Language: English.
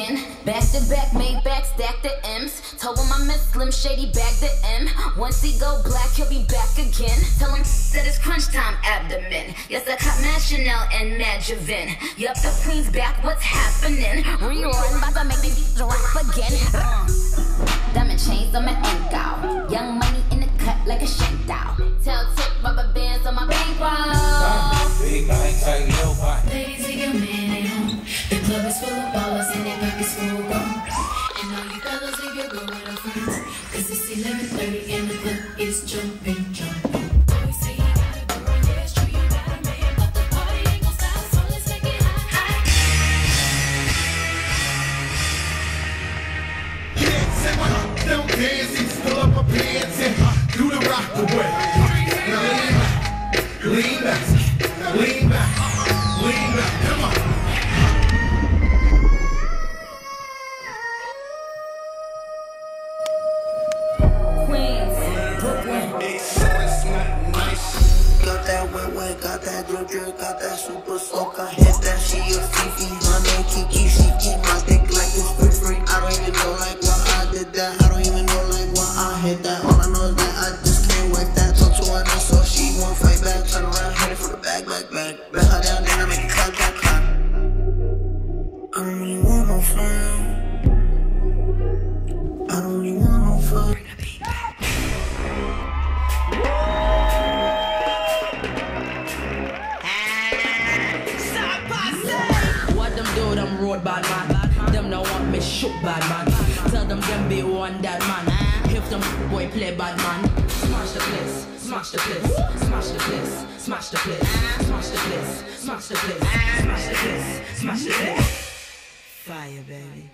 again. Back to back, made back, stack the M's. Told him I miss Slim Shady, bag the M. Once he go black, he'll be back again. Tell him that it's crunch time abdomen. Yes, I caught Mad Chanel and Mad Javin. Yup, the queen's back, what's happening? Rerun, about to make me drop again. Diamond chains on my ankle. Young money in the cut like a shank doll. Tell tip rubber bands on my bankroll. Big bang, tight, little bang. Ladies, take your man at home. The club is full of ballers and their pockets full of gold. And all you fellas, leave your girl with her friends. Cause it's 11:30 and the club is jumping, jumping. Boys say you got a girl, yeah, it's true, you got a man. But the party ain't gon' stop, so let's take it high. Dance and them dancing, pull up my pants and do the rock away. Now lean back, lean back, lean back, come on. Got that drip drip, got that super soak. I hit that, she a Fifi, honey, Kiki. She eat my dick like it's free. I don't even know like why I did that. I don't even know like why I hit that. All I know is that I just can't wait that. Talk to her now, so she won't fight back. Turn around, hit it for the back. Back her down, then I make it clap. I don't really want no fun. I don't really want no fun. Bring the beat back. Them road bad man, them no want me shoot bad man. Tell them be one that man. If them boy play bad man, smash the place, smash the place, smash the place, smash the place, smash the place, smash the place, smash the place, smash the place. Fire, baby.